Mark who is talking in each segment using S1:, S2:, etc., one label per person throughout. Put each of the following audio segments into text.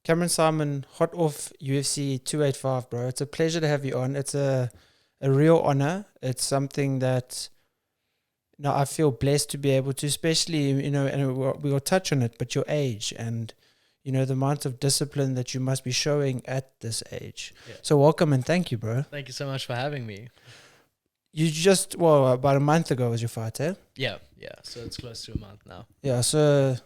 S1: Cameron Saaiman, hot off UFC 285, bro. It's a pleasure to have you on. It's a real honor. It's something that I feel blessed to be able to, especially, and we will touch on it, but your age and, the amount of discipline that you must be showing at this age. Yeah. So welcome and thank you, bro.
S2: Thank you so much for having me.
S1: You just, about a month ago was your fight, eh?
S2: Yeah. So it's close to a month now.
S1: Yeah, so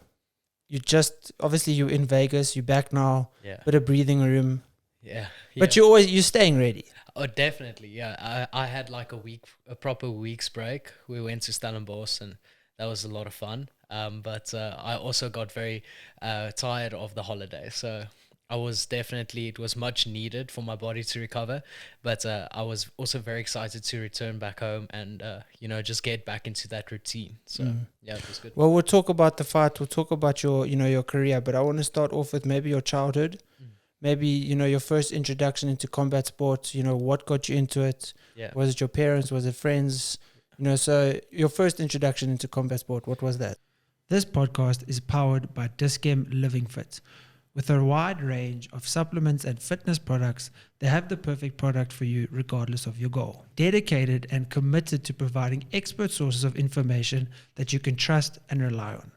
S1: you just, obviously you're in Vegas, you're back now, bit of breathing room.
S2: Yeah.
S1: But you're staying ready.
S2: Oh, definitely, yeah. I had like a proper week's break. We went to Stellenbosch and that was a lot of fun. But I also got very tired of the holiday. So it was much needed for my body to recover. But I was also very excited to return back home and, just get back into that routine. So, yeah, it was good.
S1: Well, we'll talk about the fight. We'll talk about your career. But I want to start off with maybe your childhood. Maybe, your first introduction into combat sports, what got you into it?
S2: Yeah.
S1: Was it your parents? Was it friends? So your first introduction into combat sport, what was that? This podcast is powered by Dis-Chem Living Fit. With a wide range of supplements and fitness products, they have the perfect product for you regardless of your goal. Dedicated and committed to providing expert sources of information that you can trust and rely on.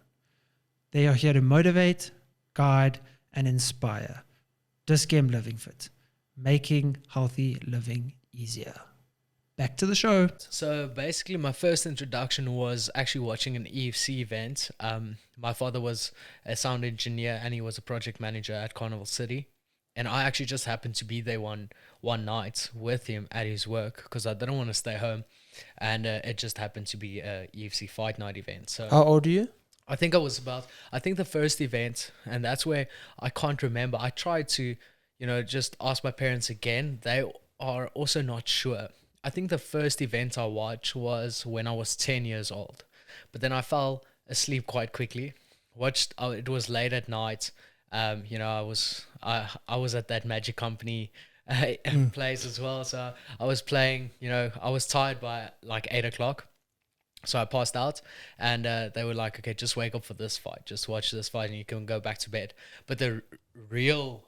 S1: They are here to motivate, guide, and inspire. Dis-Chem Living Fit, making healthy living easier. Back to the show.
S2: So basically my first introduction was actually watching an EFC event. My father was a sound engineer and he was a project manager at Carnival City. And I actually just happened to be there one night with him at his work because I didn't want to stay home. And it just happened to be a EFC fight night event. So
S1: how old are you?
S2: I think the first event, and that's where I can't remember. I tried to, just ask my parents again. They are also not sure. I think the first event I watched was when I was 10 years old, but then I fell asleep quite quickly. It was late at night. I was at that Magic Company place as well. So I was playing, I was tired by like 8:00. So I passed out and they were like, okay, just wake up for this fight. Just watch this fight and you can go back to bed. But the real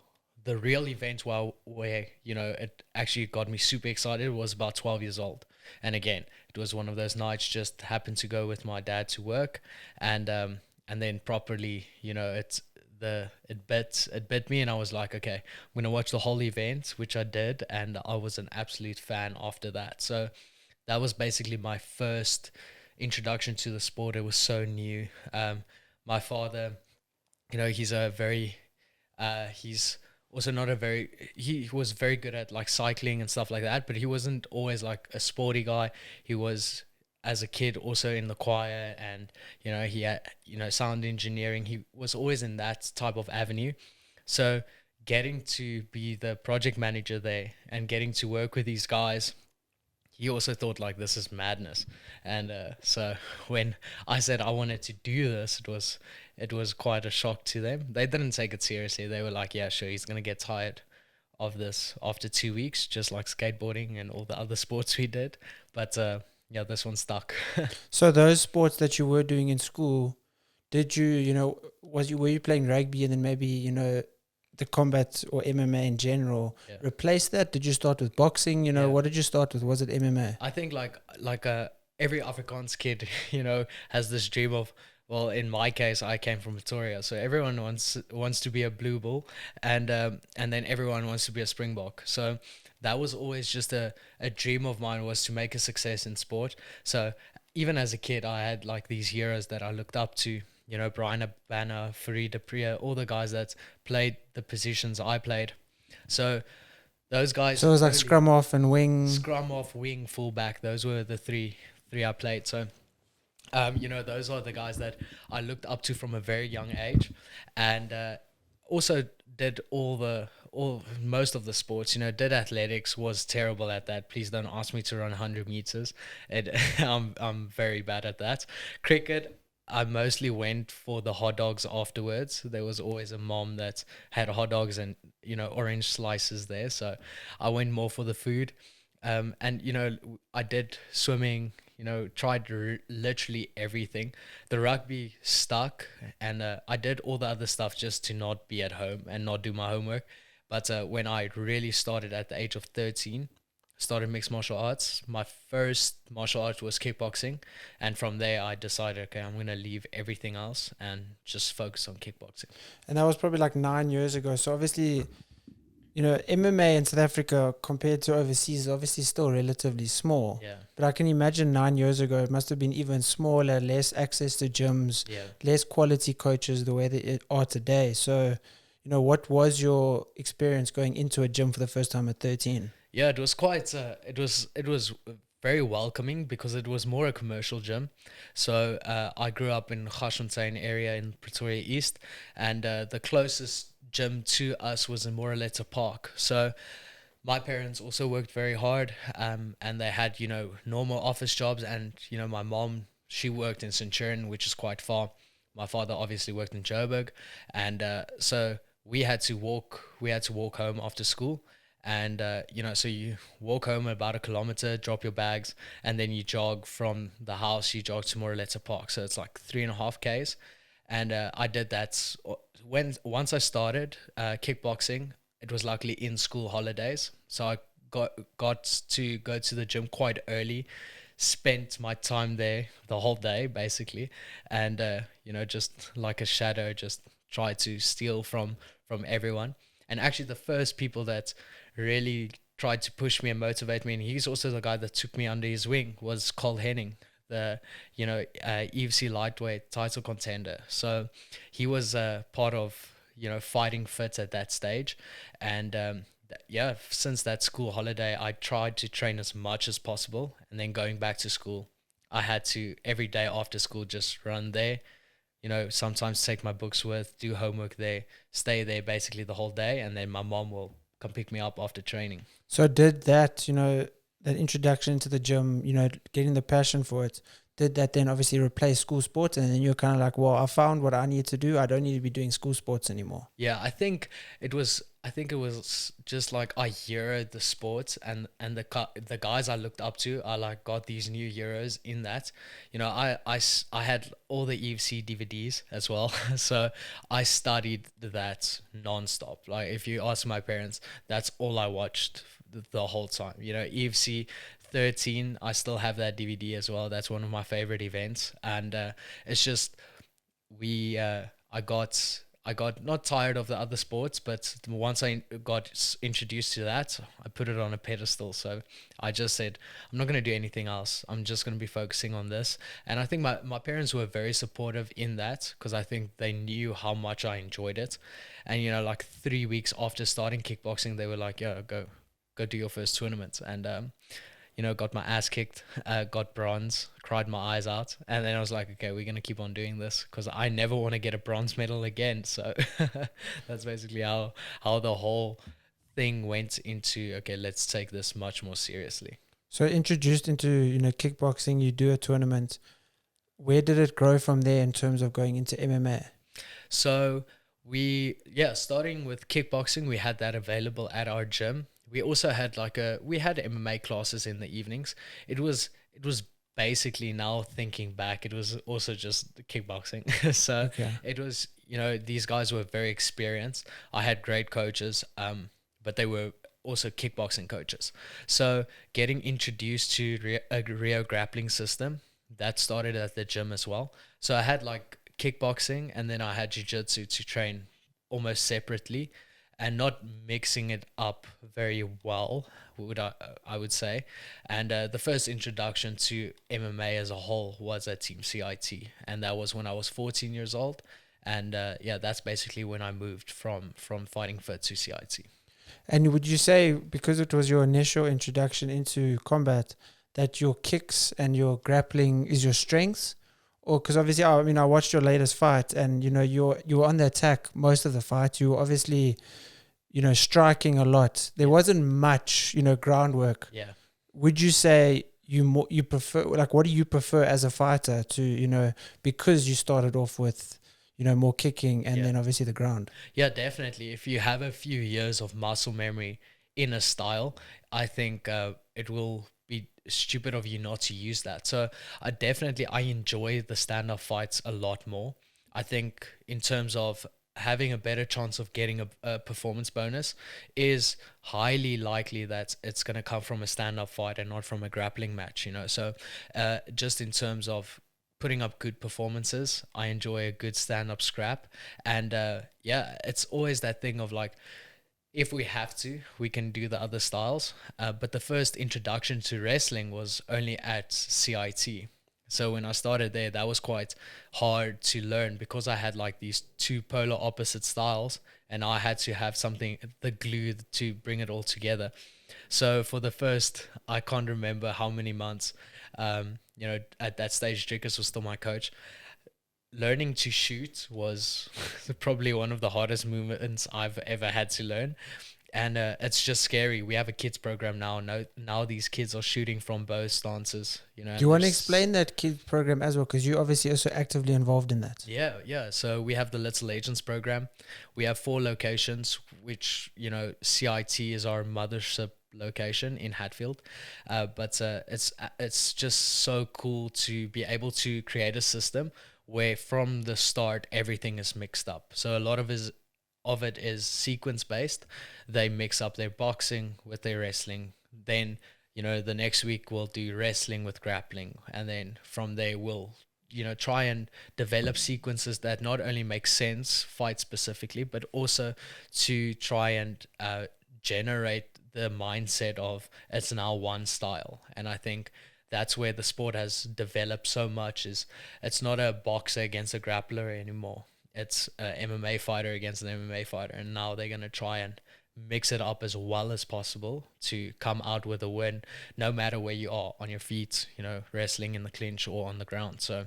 S2: event where it actually got me super excited was about 12 years old. And again, it was one of those nights, just happened to go with my dad to work. And then properly, it bit me and I was like, okay, I'm going to watch the whole event, which I did. And I was an absolute fan after that. So that was basically my first introduction to the sport. It was so new. My father, he's also he was very good at like cycling and stuff like that, but he wasn't always like a sporty guy. He was, as a kid, also in the choir and, he had, sound engineering. He was always in that type of avenue. So getting to be the project manager there and getting to work with these guys, he also thought like, this is madness. And so when I said I wanted to do this, it was quite a shock to them. They didn't take it seriously. They were like, yeah, sure, he's going to get tired of this after 2 weeks, just like skateboarding and all the other sports we did. But this one stuck.
S1: So those sports that you were doing in school, did you, were you playing rugby and then maybe, the combat or MMA in general replace that? Did you start with boxing? What did you start with? Was it MMA?
S2: I think like every Afrikaans kid, has this dream of, well, in my case, I came from Pretoria, so everyone wants to be a blue bull, and then everyone wants to be a springbok. So that was always just a dream of mine, was to make a success in sport. So even as a kid, I had like these heroes that I looked up to. Brian Abana, Farid Apria, all the guys that played the positions I played. So those guys.
S1: So it was like scrum off and wing.
S2: Scrum off, wing, fullback. Those were the three I played. So, those are the guys that I looked up to from a very young age, and also did most of the sports. Did athletics, was terrible at that. Please don't ask me to run 100 meters. I'm very bad at that. Cricket, I mostly went for the hot dogs afterwards. There was always a mom that had hot dogs and, orange slices there. So I went more for the food. And I did swimming, tried literally everything. The rugby stuck, and I did all the other stuff just to not be at home and not do my homework. But when I really started at the age of 13, started mixed martial arts. My first martial art was kickboxing, and from there I decided, okay, I'm gonna leave everything else and just focus on kickboxing.
S1: And that was probably like 9 years ago. So obviously, MMA in South Africa compared to overseas is obviously still relatively small.
S2: Yeah.
S1: But I can imagine 9 years ago, it must have been even smaller, less access to gyms,
S2: Yeah.
S1: less quality coaches the way they are today. So, what was your experience going into a gym for the first time at 13?
S2: Yeah, it was quite. It was very welcoming because it was more a commercial gym. So I grew up in Garsfontein area in Pretoria East, and the closest gym to us was in Moraletta Park. So my parents also worked very hard, and they had normal office jobs, and my mom, she worked in Centurion, which is quite far. My father obviously worked in Joburg, and so we had to walk. We had to walk home after school. And so you walk home about a kilometer, drop your bags, and then you jog from the house. You jog to Moraletta Park, so it's like 3.5 k's. And I did that once I started kickboxing. It was luckily in school holidays, so I got to go to the gym quite early. Spent my time there the whole day basically, and just like a shadow, just try to steal from everyone. And actually, the first people that really tried to push me and motivate me, and he's also the guy that took me under his wing, was Cole Henning, the UFC lightweight title contender. So he was part of Fighting Fit at that stage, and since that school holiday, I tried to train as much as possible, and then going back to school, I had to every day after school just run there. Sometimes take my books with, do homework there, stay there basically the whole day, and then my mom will come pick me up after training.
S1: So did that, that introduction into the gym, getting the passion for it, did that then obviously replace school sports? And then you're kind of like, well, I found what I need to do. I don't need to be doing school sports anymore.
S2: Yeah, I think it was just like I heroed the sports, and the guys I looked up to, I like got these new heroes in that. I had all the EFC DVDs as well. So I studied that nonstop. Like if you ask my parents, that's all I watched the whole time. EFC 13, I still have that DVD as well. That's one of my favorite events, and it's just I got not tired of the other sports, but once I got introduced to that, I put it on a pedestal. So I just said, I'm not going to do anything else. I'm just going to be focusing on this. And I think my parents were very supportive in that, because I think they knew how much I enjoyed it. And like 3 weeks after starting kickboxing, they were like, "Yeah, go do your first tournament." And got my ass kicked, got bronze, cried my eyes out. And then I was like, okay, we're going to keep on doing this, because I never want to get a bronze medal again. So that's basically how the whole thing went into, okay, let's take this much more seriously.
S1: So introduced into, kickboxing, you do a tournament. Where did it grow from there in terms of going into MMA?
S2: So starting with kickboxing, we had that available at our gym. We also had we had MMA classes in the evenings. It was basically, now thinking back, it was also just kickboxing. So okay. It was, these guys were very experienced. I had great coaches, but they were also kickboxing coaches. So getting introduced to a Rio grappling system, that started at the gym as well. So I had like kickboxing, and then I had jiu-jitsu to train almost separately, and not mixing it up very well, I would say. And the first introduction to MMA as a whole was at Team CIT, and that was when I was 14 years old. And that's basically when I moved from Fighting Fit to CIT.
S1: And would you say, because it was your initial introduction into combat, that your kicks and your grappling is your strengths? Or because obviously, I watched your latest fight, and you were on the attack most of the fight. You were obviously, striking a lot. There wasn't much, groundwork.
S2: Yeah.
S1: Would you say you prefer, like, what do you prefer as a fighter to, because you started off with, more kicking and then obviously the ground?
S2: Yeah, definitely. If you have a few years of muscle memory in a style, I think it will be stupid of you not to use that. So I enjoy the stand-up fights a lot more. I think in terms of having a better chance of getting a performance bonus is highly likely that it's going to come from a stand-up fight and not from a grappling match, you know. So just in terms of putting up good performances, I enjoy a good stand-up scrap. And yeah, it's always that thing of like, if we have to, we can do the other styles. But the first introduction to wrestling was only at CIT. So when I started there, that was quite hard to learn because I had like these two polar opposite styles, and I had to have something, the glue to bring it all together. So for the first, I can't remember how many months, you know, at that stage, Drickus was still my coach. Learning to shoot was probably one of the hardest movements I've ever had to learn. And it's just scary. We have a kids program now. Now these kids are shooting from both stances. You know.
S1: Do you want to explain that kids program as well? Because you obviously also actively involved in that.
S2: Yeah. So we have the Little Agents program. We have 4 locations, which, you know, CIT is our mothership location in Hatfield. But it's just so cool to be able to create a system where from the start everything is mixed up. So a lot of it is sequence based. They mix up their boxing with their wrestling. Then, you know, the next week we'll do wrestling with grappling, and then from there we'll, you know, try and develop sequences that not only make sense fight specifically, but also to try and generate the mindset of it's now one style. And I think that's where the sport has developed so much. Is it's not a boxer against a grappler anymore. It's an MMA fighter against an MMA fighter, and now they're going to try and mix it up as well as possible to come out with a win, no matter where you are, on your feet, you know, wrestling in the clinch or on the ground. So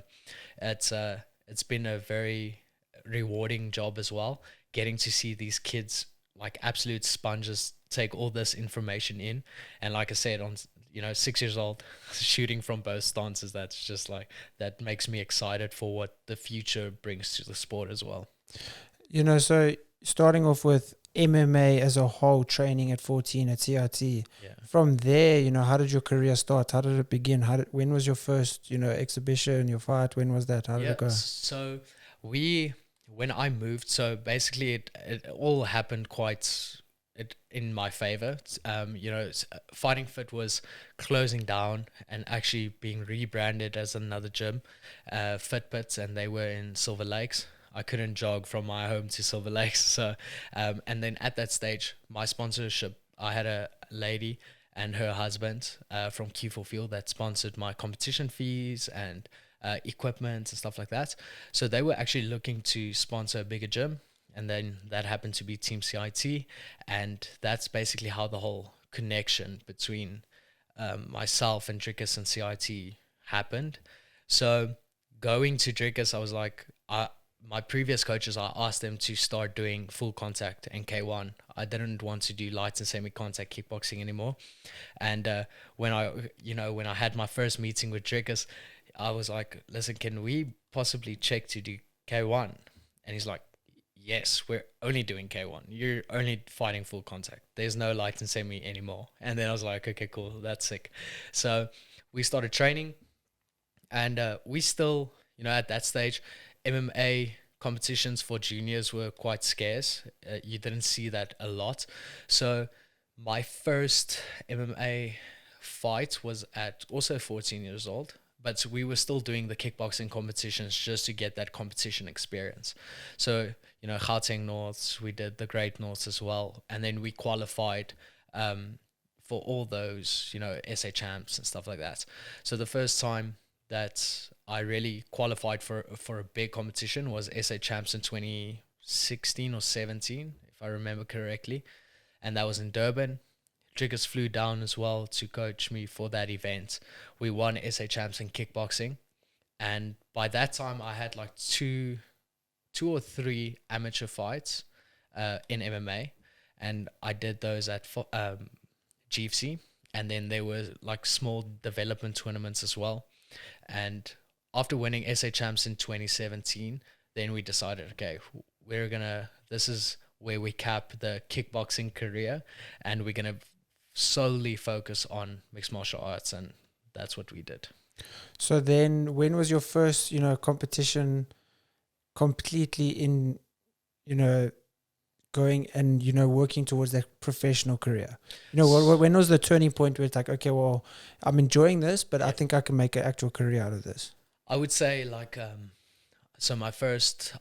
S2: it's been a very rewarding job as well, getting to see these kids like absolute sponges take all this information in. And like I said, on, you know, 6 years old, shooting from both stances, that's just like, that makes me excited for what the future brings to the sport as well.
S1: You know, so starting off with MMA as a whole, training at 14 at CRT.
S2: Yeah.
S1: From there, you know, how did your career start? How did it begin? When was your first, you know, exhibition, your fight? When was that? How did it go?
S2: So when I moved, so basically it all happened quite in my favor. You know, Fighting Fit was closing down and actually being rebranded as another gym, Fitbits, and they were in Silver Lakes. I couldn't jog from my home to Silver Lakes. So, and then at that stage, my sponsorship, I had a lady and her husband from Q4 Field that sponsored my competition fees and equipment and stuff like that. So they were actually looking to sponsor a bigger gym. And then that happened to be Team CIT. And that's basically how the whole connection between myself and Drickus and CIT happened. So going to Drickus, I was like, my previous coaches, I asked them to start doing full contact and K1. I didn't want to do light and semi-contact kickboxing anymore. And when I had my first meeting with Drickus, I was like, listen, can we possibly check to do K1? And he's like, yes, we're only doing K1. You're only fighting full contact. There's no light and semi anymore. And then I was like, okay, cool, that's sick. So we started training, and we still, you know, at that stage, MMA competitions for juniors were quite scarce. You didn't see that a lot. So my first MMA fight was at also 14 years old, but we were still doing the kickboxing competitions just to get that competition experience. So, you know, Gauteng Norths, we did the Great Norths as well. And then we qualified for all those, you know, SA champs and stuff like that. So the first time that I really qualified for a big competition was SA champs in 2016 or 17, if I remember correctly. And that was in Durban. Drickus flew down as well to coach me for that event. We won SA champs in kickboxing. And by that time, I had like two or three amateur fights in MMA. And I did those at GFC. And then there were like small development tournaments as well. And after winning SA champs in 2017, then we decided, okay, this is where we cap the kickboxing career, and we're gonna solely focus on mixed martial arts, and that's what we did.
S1: So then, when was your first, competition completely in, going and, working towards that professional career? When was the turning point where it's like, okay, well, I'm enjoying this, but I think I can make an actual career out of this?
S2: I would say like, so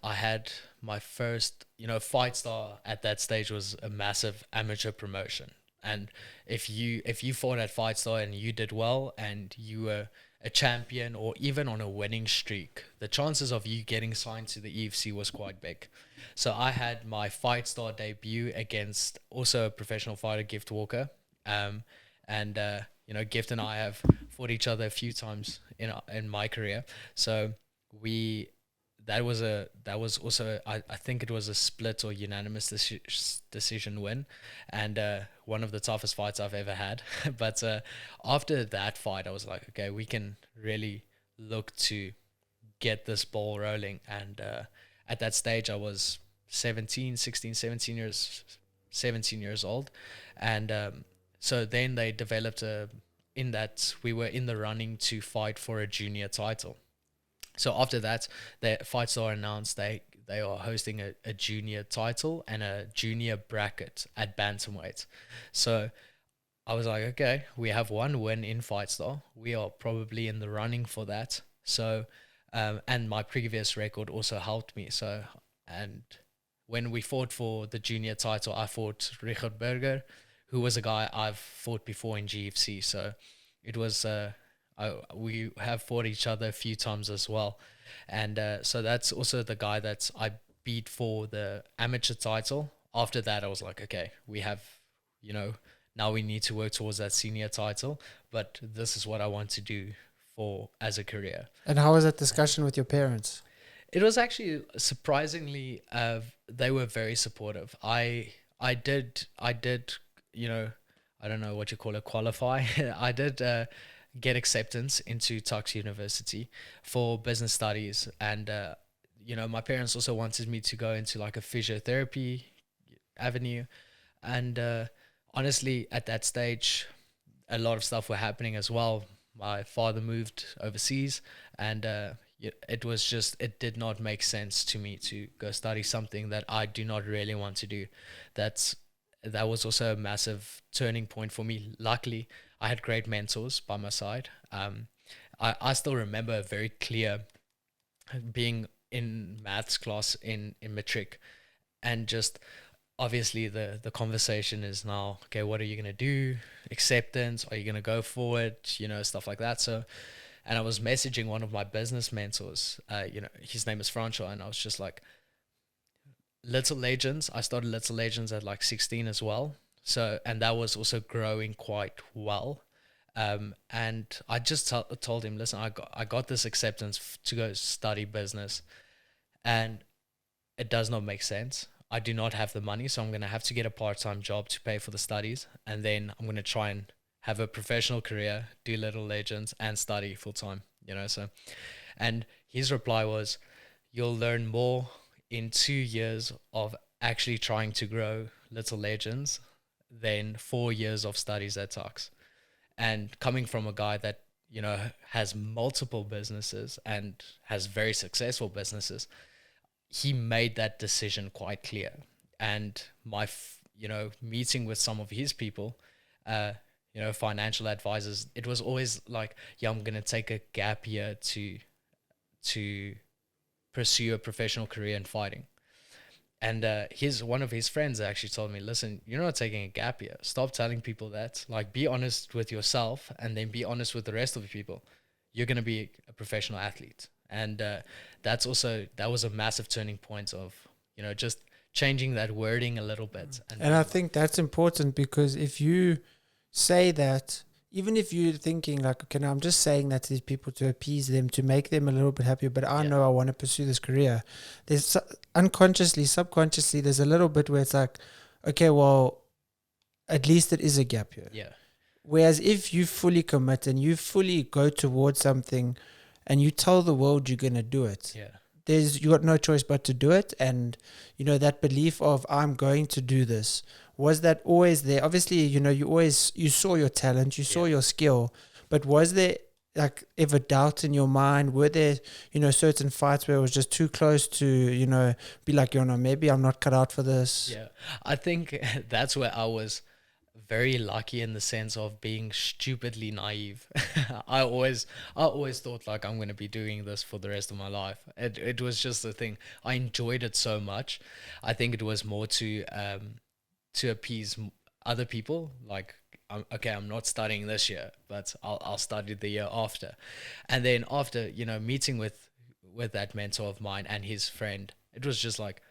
S2: I had my first, Fight Star at that stage was a massive amateur promotion. And if you fought at Fight Star and you did well and you were a champion or even on a winning streak, the chances of you getting signed to the EFC was quite big. So I had my Fight Star debut against also a professional fighter, Gift Walker. Gift and I have fought each other a few times in my career. So that was also I think it was a split or unanimous decision win, and one of the toughest fights I've ever had. But after that fight, I was like, okay, we can really look to get this ball rolling. And at that stage, I was 17 years old, and so then they developed in that we were in the running to fight for a junior title. So after that, the Fight Star announced they are hosting a junior title and a junior bracket at bantamweight. So I was like, okay, we have one win in Fight Star. We are probably in the running for that. So, and my previous record also helped me. So, and when we fought for the junior title, I fought Richard Berger, who was a guy I've fought before in GFC. So it was... we have fought each other a few times as well, and so that's also the guy that I beat for the amateur title. After that, I was like, okay, we have, now we need to work towards that senior title, but this is what I want to do as a career.
S1: And how was that discussion with your parents?
S2: It was actually surprisingly, they were very supportive. I did, I don't know what you call it, qualify. I did get acceptance into Tux University for business studies, and my parents also wanted me to go into like a physiotherapy avenue, and honestly at that stage a lot of stuff were happening as well. My father moved overseas, and it did not make sense to me to go study something that I do not really want to do. That was also a massive turning point for me. Luckily, I had great mentors by my side. I still remember very clear being in maths class in matric, and just obviously the conversation is now, okay, what are you going to do? Acceptance, are you going to go forward? Stuff like that. So, and I was messaging one of my business mentors, his name is Francois, and I was just like, Little Legends. I started Little Legends at like 16 as well. So, and that was also growing quite well. And I just told him, listen, I got this acceptance to go study business, and it does not make sense. I do not have the money, so I'm going to have to get a part-time job to pay for the studies. And then I'm going to try and have a professional career, do Little Legends and study full-time, so, and his reply was, you'll learn more in 2 years of actually trying to grow Little Legends than 4 years of studies at Tux. And coming from a guy that, has multiple businesses and has very successful businesses, he made that decision quite clear. And my, meeting with some of his people, financial advisors, it was always like, yeah, I'm going to take a gap year to pursue a professional career in fighting. And one of his friends actually told me, listen, you're not taking a gap year. Stop telling people that. Like, be honest with yourself, and then be honest with the rest of the people. You're going to be a professional athlete. And that was a massive turning point of, just changing that wording a little bit.
S1: And I think that's important, because if you say that, even if you're thinking like, okay, now I'm just saying that to these people to appease them, to make them a little bit happier, but I know I want to pursue this career. There's unconsciously, subconsciously, there's a little bit where it's like, okay, well, at least it is a gap year.
S2: Yeah.
S1: Whereas if you fully commit and you fully go towards something and you tell the world you're going to do it, you got no choice but to do it. And, that belief of I'm going to do this, was that always there? Obviously, you saw your talent, you saw your skill, but was there like ever doubt in your mind? Were there, certain fights where it was just too close to, be like, maybe I'm not cut out for this?
S2: Yeah, I think that's where I was very lucky in the sense of being stupidly naive. I always thought like I'm going to be doing this for the rest of my life. It was just a thing. I enjoyed it so much. I think it was more to appease other people. Like, I'm not studying this year, but I'll study the year after. And then after, meeting with that mentor of mine and his friend, it was just like,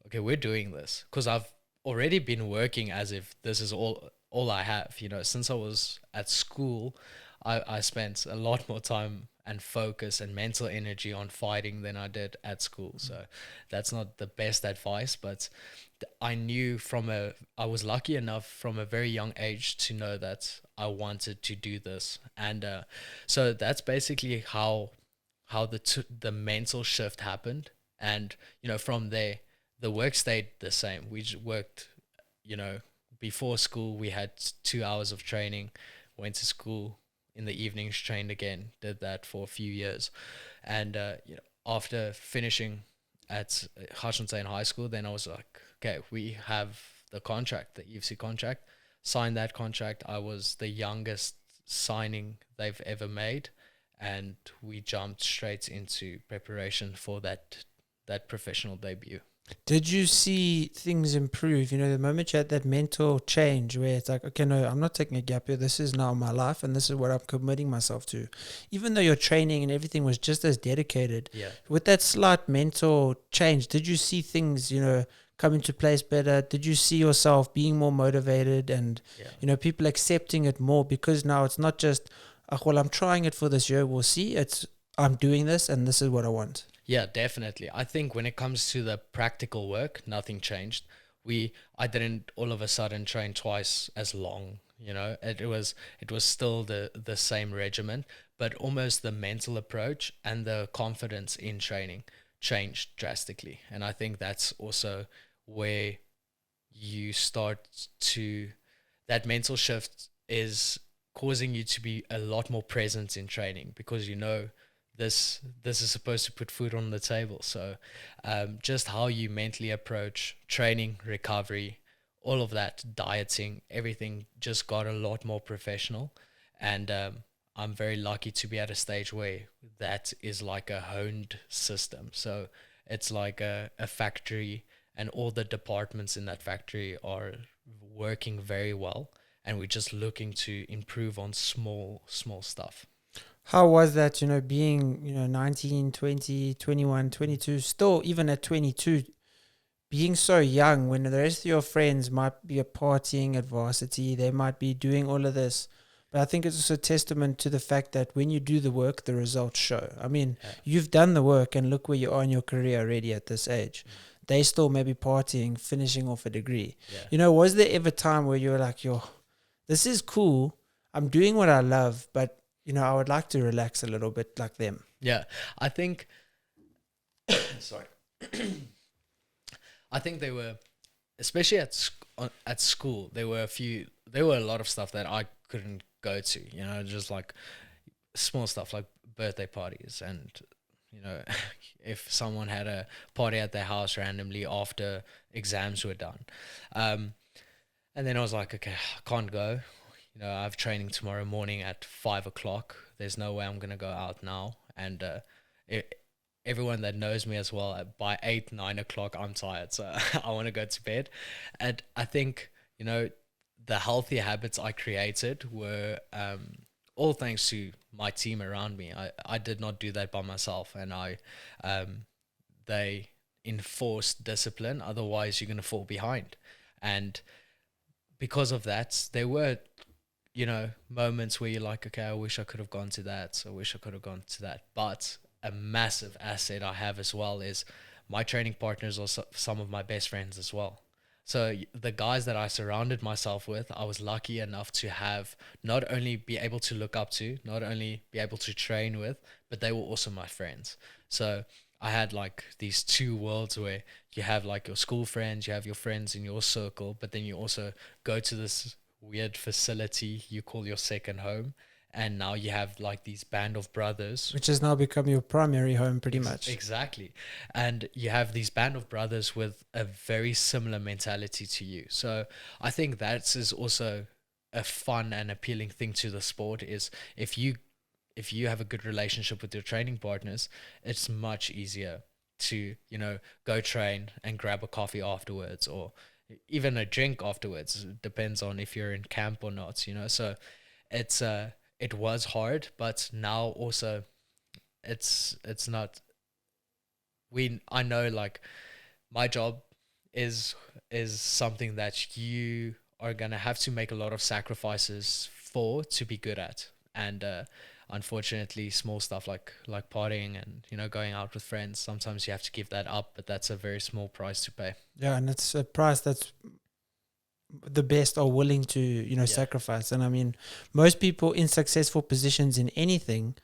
S2: okay, we're doing this because I've already been working as if this is all I have. Since I was at school, I spent a lot more time and focus and mental energy on fighting than I did at school. So that's not the best advice, but I knew I was lucky enough from a very young age to know that I wanted to do this. And so that's basically how the mental shift happened. And, from there, the work stayed the same. We just worked, before school, we had 2 hours of training, went to school in the evenings, trained again, did that for a few years. And, after finishing at Harsonstein High School, then I was like, okay, we have the contract, the UFC contract, signed that contract. I was the youngest signing they've ever made. And we jumped straight into preparation for that professional debut.
S1: Did you see things improve? The moment you had that mental change where it's like, okay, no, I'm not taking a gap year. This is now my life and this is what I'm committing myself to. Even though your training and everything was just as dedicated, with that slight mental change, did you see things, come into place better? Did you see yourself being more motivated and, people accepting it more? Because now it's not just, well, I'm trying it for this year. We'll see. I'm doing this and this is what I want.
S2: Yeah, definitely. I think when it comes to the practical work, nothing changed. I didn't all of a sudden train twice as long. It was still the same regimen, but almost the mental approach and the confidence in training changed drastically. And I think that's also where you start to, that mental shift is causing you to be a lot more present in training because this is supposed to put food on the table. So just how you mentally approach training, recovery, all of that, dieting, everything just got a lot more professional. And I'm very lucky to be at a stage where that is like a honed system. So it's like a factory and all the departments in that factory are working very well. And we're just looking to improve on small stuff.
S1: How was that, being, 19, 20, 21, 22, still even at 22, being so young when the rest of your friends might be partying at varsity, they might be doing all of this. But I think it's also a testament to the fact that when you do the work, the results show. I mean, you've done the work and look where you are in your career already at this age. They still maybe partying, finishing off a degree. Was there ever a time where you were like, this is cool. I'm doing what I love, but I would like to relax a little bit like them.
S2: Yeah, I think, sorry. I think they were, especially at school, there were a lot of stuff that I couldn't go to, just like small stuff like birthday parties and, if someone had a party at their house randomly after exams were done. And then I was like, okay, I can't go. I have training tomorrow morning at 5:00. There's no way I'm going to go out now. And everyone that knows me as well, by 8, 9 o'clock, I'm tired. So I want to go to bed. And I think, the healthy habits I created were all thanks to my team around me. I did not do that by myself. And they enforced discipline. Otherwise, you're going to fall behind. And because of that, there were moments where you're like, okay, I wish I could have gone to that. I wish I could have gone to that. But a massive asset I have as well is my training partners are some of my best friends as well. So the guys that I surrounded myself with, I was lucky enough to have not only be able to look up to, not only be able to train with, but they were also my friends. So I had like these two worlds where you have like your school friends, you have your friends in your circle, but then you also go to this weird facility you call your second home. And now you have like these band of brothers,
S1: which has now become your primary home pretty much.
S2: Exactly. And you have these band of brothers with a very similar mentality to you. So I think that is also a fun and appealing thing to the sport, is if you have a good relationship with your training partners, it's much easier to, go train and grab a coffee afterwards, or even a drink afterwards. It depends on if you're in camp or not, So it was hard, but now also it's not, I know like my job is something that you are going to have to make a lot of sacrifices for to be good at. And unfortunately, small stuff like partying and going out with friends, sometimes you have to give that up, but that's a very small price to pay.
S1: Yeah, and it's a price that's the best are willing to sacrifice. And I mean, most people in successful positions in anything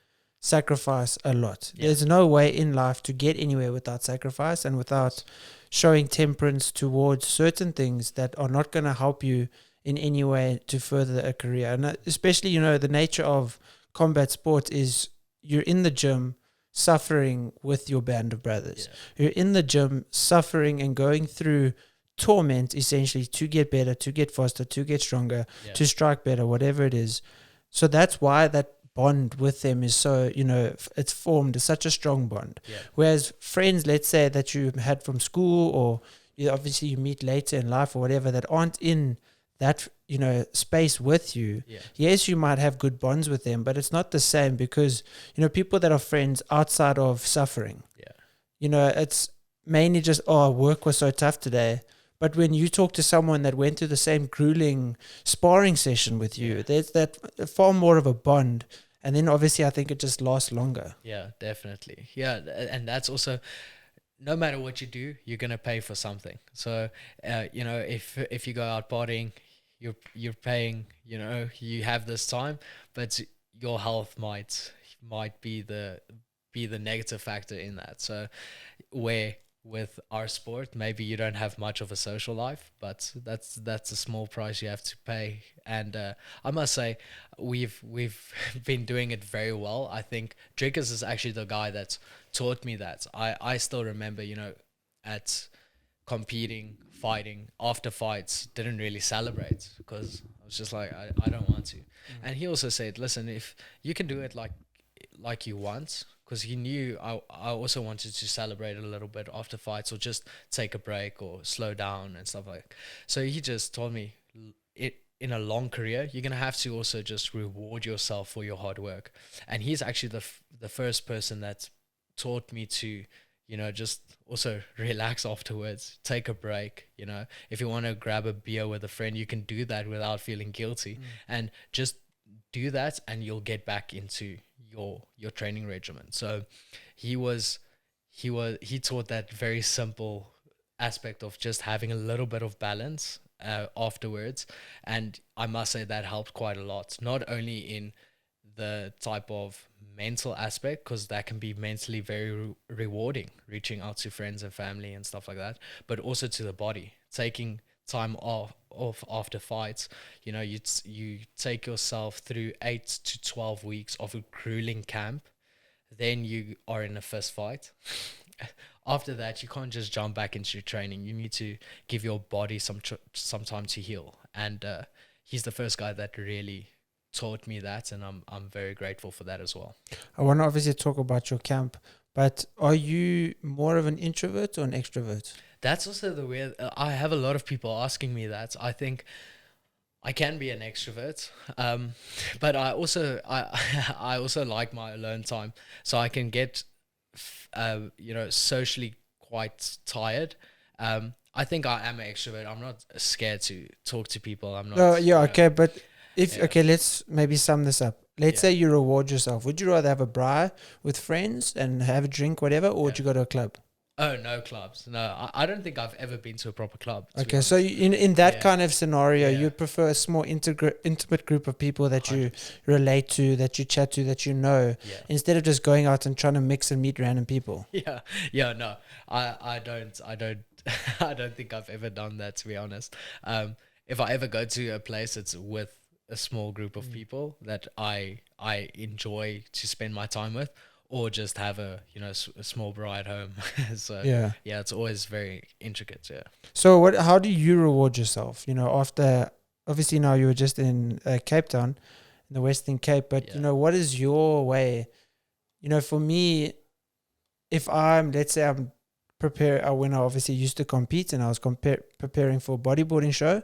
S1: sacrifice a lot. There's no way in life to get anywhere without sacrifice and without showing temperance towards certain things that are not going to help you in any way to further a career. And especially, the nature of combat sports is you're in the gym suffering with your band of brothers. You're in the gym suffering and going through torment essentially to get better, to get faster, to get stronger, to strike better, whatever it is. So that's why that bond with them is so, it's formed as such a strong bond. Whereas friends, let's say that you had from school, or obviously you meet later in life or whatever, that aren't in that space with you, yes, you might have good bonds with them, but it's not the same, because people that are friends outside of suffering, it's mainly just, work was so tough today. But when you talk to someone that went through the same grueling sparring session with you, there's that far more of a bond. And then obviously I think it just lasts longer.
S2: Yeah, definitely. Yeah, and that's also, no matter what you do, you're going to pay for something. So, if you go out partying, you're paying, you have this time, but your health might be the negative factor in that. So where with our sport, maybe you don't have much of a social life, but that's a small price you have to pay. And I must say, we've been doing it very well. I think Drickers is actually the guy that's taught me that. I still remember, at competing, fighting, after fights, didn't really celebrate, because I was just like, I don't want to. And he also said, listen, if you can do it like you want, because he knew I also wanted to celebrate a little bit after fights, or just take a break or slow down and stuff like that. So he just told me, in a long career, you're going to have to also just reward yourself for your hard work. And he's actually the first person that taught me to, just also relax afterwards, take a break. If you want to grab a beer with a friend, you can do that without feeling guilty, and just do that, and you'll get back into your training regimen. So he taught that very simple aspect of just having a little bit of balance afterwards. And I must say that helped quite a lot, not only in the type of mental aspect, because that can be mentally very rewarding, reaching out to friends and family and stuff like that, but also to the body, taking time off after fights. You take yourself through 8 to 12 weeks of a grueling camp, then you are in a fist fight. After that, you can't just jump back into your training. You need to give your body some time to heal. And he's the first guy that really taught me that, and I'm very grateful for that as well.
S1: I want to obviously talk about your camp, but are you more of an introvert or an extrovert?
S2: That's also the weird. I have a lot of people asking me that. I think I can be an extrovert, but I also I also like my alone time, so I can get socially quite tired. I think I am an extrovert. I'm not scared to talk to people. I'm not.
S1: Okay, but let's maybe sum this up. Let's say you reward yourself. Would you rather have a braai with friends and have a drink, whatever, or would you go to a club?
S2: Oh, no clubs. No, I don't think I've ever been to a proper club. To be
S1: Okay, so
S2: honest.
S1: in that
S2: Yeah.
S1: kind of scenario,
S2: Yeah.
S1: you'd prefer a small intimate group of people that you
S2: 100%.
S1: relate to, that you chat to, that you know,
S2: Yeah.
S1: instead of just going out and trying to mix and meet random people.
S2: Yeah. Yeah. No, I don't, I don't think I've ever done that, to be honest. If I ever go to a place, it's with a small group of people that I enjoy to spend my time with, or just have a, a small bride home. So
S1: Yeah.
S2: yeah, it's always very intricate. Yeah.
S1: So how do you reward yourself? After obviously now you were just in Cape Town, in the Western Cape, but
S2: Yeah.
S1: what is your way? For me, if let's say I'm when I obviously used to compete and I was preparing for a bodyboarding show,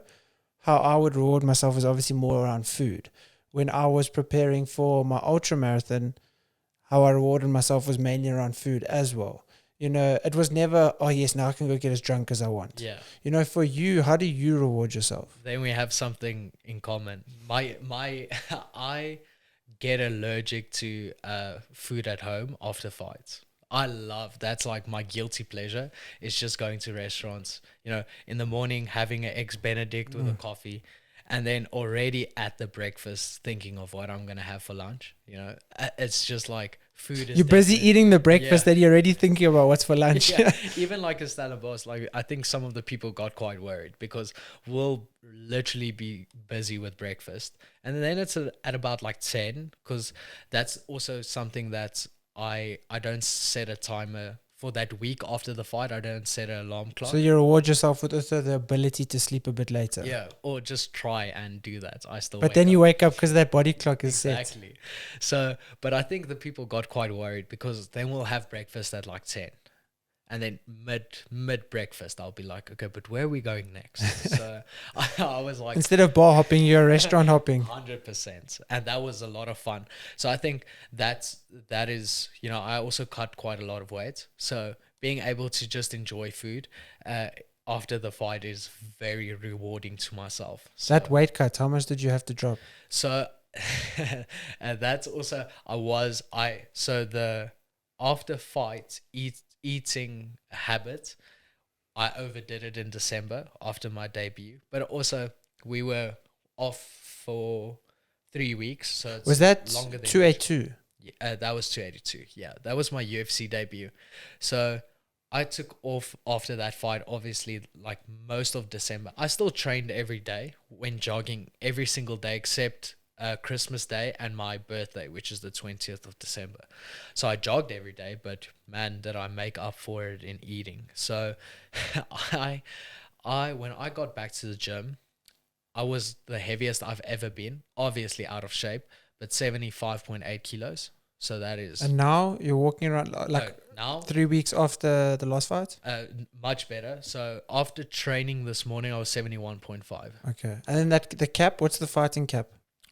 S1: how I would reward myself is obviously more around food. When I was preparing for my ultra marathon, how I rewarded myself was mainly around food as well. It was never, oh yes, now I can go get as drunk as I want.
S2: Yeah.
S1: For you, how do you reward yourself?
S2: Then we have something in common. My I get allergic to food at home after fights. That's like my guilty pleasure. It's just going to restaurants, in the morning having an eggs Benedict with a coffee, and then already at the breakfast thinking of what I'm gonna have for lunch. It's just like food is.
S1: You're busy
S2: definitely-
S1: eating the breakfast
S2: Yeah.
S1: that you're already thinking about what's for lunch.
S2: Yeah, even like a Stellenbosch, like I think some of the people got quite worried because we'll literally be busy with breakfast, and then it's at about like 10, because that's also something that I don't set a timer for that week after the fight. I don't set an alarm clock.
S1: So you reward yourself with also the ability to sleep a bit later.
S2: Yeah, or just try and do that. I still.
S1: But then you wake up because that body clock is set.
S2: Exactly. So, but I think the people got quite worried because then we'll have breakfast at like 10. And then mid breakfast, I'll be like, okay, but where are we going next? So I was like,
S1: Instead of bar hopping, you're restaurant hopping.
S2: 100%. And that was a lot of fun. So I think that is, I also cut quite a lot of weight. So being able to just enjoy food after the fight is very rewarding to myself. So,
S1: That weight cut, how much did you have to drop?
S2: so and that's also, so the after fight eating habit, I overdid it in December after my debut, but also we were off for 3 weeks, so it's
S1: Was that
S2: longer than
S1: 282?
S2: that was 282. Yeah, that was my UFC debut. So I took off after that fight, obviously, like most of December. I still trained every day, went jogging every single day except Christmas Day and my birthday, which is the 20th of December. So I jogged every day, but man, did I make up for it in eating. So I when I got back to the gym, I was the heaviest I've ever been, obviously out of shape, but 75.8 kilos. So that is...
S1: And now you're walking around like
S2: now
S1: 3 weeks after the last fight?
S2: much better. So after training this morning, I was 71.5.
S1: Okay. And then the cap, what's the fighting cap?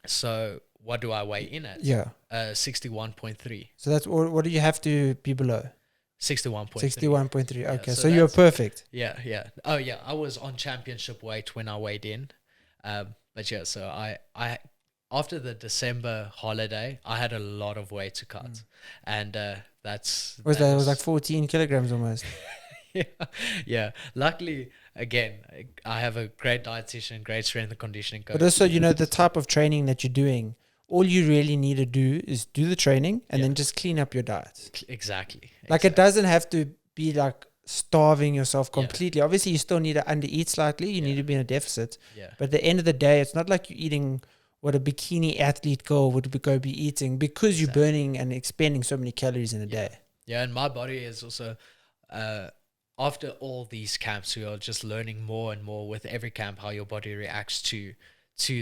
S2: So what do I weigh in at?
S1: Yeah.
S2: 61.3.
S1: So that's what do you have to be below?
S2: 61.3.
S1: 61.3. Okay.
S2: so
S1: So you're
S2: that's-
S1: perfect.
S2: Yeah, yeah. Oh, yeah. I was on championship weight when I weighed in. But yeah, so I after the December holiday, I had a lot of weight to cut, and that
S1: It was like 14 kilograms almost.
S2: yeah. Luckily, again, I have a great dietitian, great strength and conditioning coach.
S1: But also, the type of training that you're doing, all you really need to do is do the training and then just clean up your diet.
S2: Exactly.
S1: Like it doesn't have to be like starving yourself completely. Obviously, you still need to undereat slightly. You need to be in a deficit.
S2: Yeah.
S1: But at the end of the day, it's not like you're eating what a bikini athlete girl would go be eating because you're burning and expending so many calories in a day.
S2: Yeah, and my body is also... after all these camps, we are just learning more and more with every camp how your body reacts to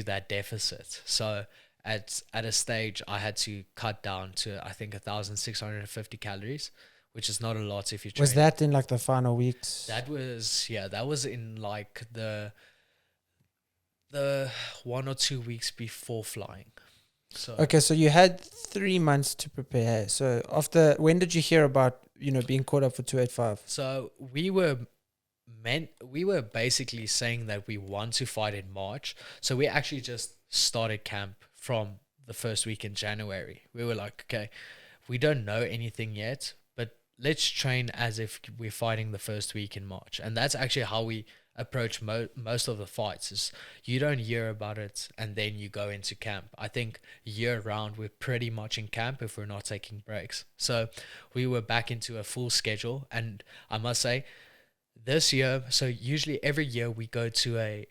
S2: that deficit. So at a stage, I had to cut down to, I think, 1,650 calories, which is not a lot if you train.
S1: Was that in like the final weeks?
S2: That was in like the 1 or 2 weeks before flying. So
S1: Okay, so you had 3 months to prepare. So when did you hear about being caught up for 285?
S2: So we were basically saying that we want to fight in March. So we actually just started camp from the first week in January. We were like, okay, we don't know anything yet, but let's train as if we're fighting the first week in March. And that's actually how we approach most of the fights. Is you don't hear about it and then you go into camp. I think year round we're pretty much in camp if we're not taking breaks. So we were back into a full schedule, and I must say this year, so usually every year we go to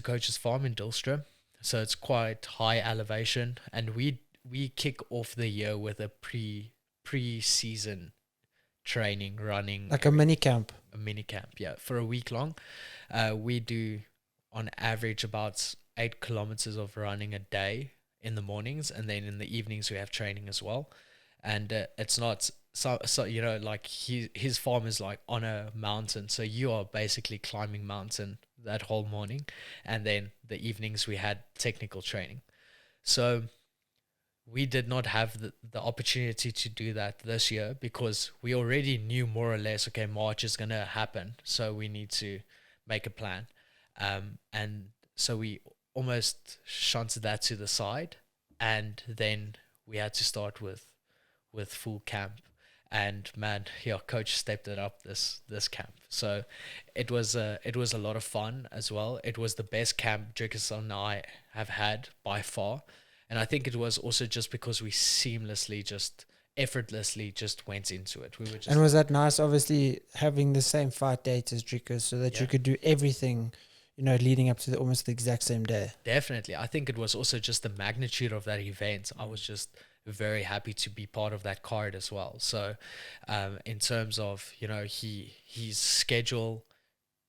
S2: Coach's Farm in Dischem. So it's quite high elevation, and we kick off the year with a pre-season training, running,
S1: like a mini camp.
S2: a mini camp, yeah, for a week long. We do on average about 8 kilometers of running a day in the mornings, and then in the evenings we have training as well. And it's not so you know, like his farm is like on a mountain, so you are basically climbing mountain that whole morning, and then the evenings we had technical training. So we did not have the opportunity to do that this year because we already knew more or less, okay, March is going to happen, so we need to make a plan. And so we almost shunted that to the side, and then we had to start with full camp. And man, yeah, coach stepped it up this camp. So it was a lot of fun as well. It was the best camp Drickus and I have had by far. And I think it was also just because we effortlessly just went into it. We were just.
S1: And was that nice, obviously, having the same fight date as Drickus so that you could do everything, leading up to almost the exact same day?
S2: Definitely. I think it was also just the magnitude of that event. I was just very happy to be part of that card as well. So in terms of, his schedule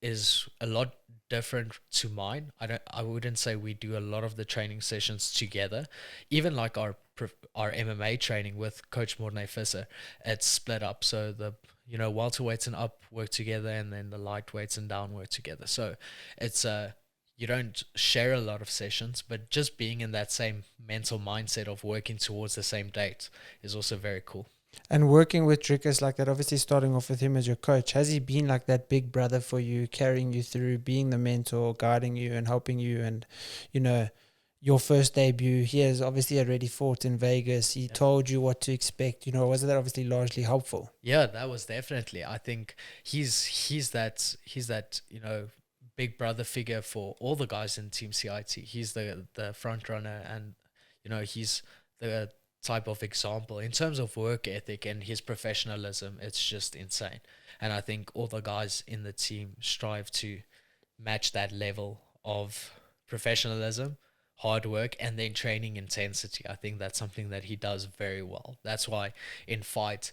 S2: is a lot different to mine. I wouldn't say we do a lot of the training sessions together. Even like our MMA training with Coach Mornay Visser, it's split up. So the welterweights and up work together, and then the lightweights and down work together. So it's you don't share a lot of sessions, but just being in that same mental mindset of working towards the same date is also very cool.
S1: And working with Drickus like that, obviously starting off with him as your coach, has he been like that big brother for you, carrying you through, being the mentor, guiding you and helping you? And, your first debut, he has obviously already fought in Vegas. He told you what to expect. Was that obviously largely helpful?
S2: Yeah, that was definitely. I think he's that big brother figure for all the guys in Team CIT. He's the front runner, and he's the type of example in terms of work ethic and his professionalism. It's just insane, and I think all the guys in the team strive to match that level of professionalism, hard work, and then training intensity. I think that's something that he does very well. That's why in fight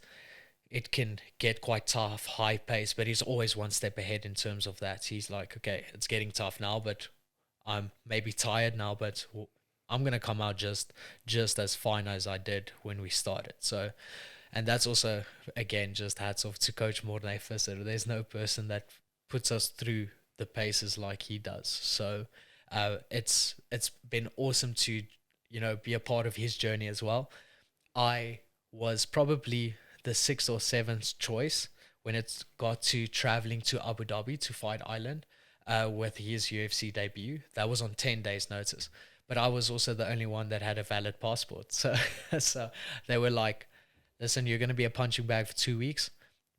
S2: it can get quite tough, high pace, but he's always one step ahead in terms of that. He's like, okay, it's getting tough now, but I'm maybe tired now, but I'm going to come out just as fine as I did when we started. So, and that's also, again, just hats off to Coach Mornay Visser. There's no person that puts us through the paces like he does. So it's been awesome to, be a part of his journey as well. I was probably the 6th or 7th choice when it got to traveling to Abu Dhabi to Fight Island with his UFC debut. That was on 10 days notice. But I was also the only one that had a valid passport. So they were like, listen, you're going to be a punching bag for 2 weeks,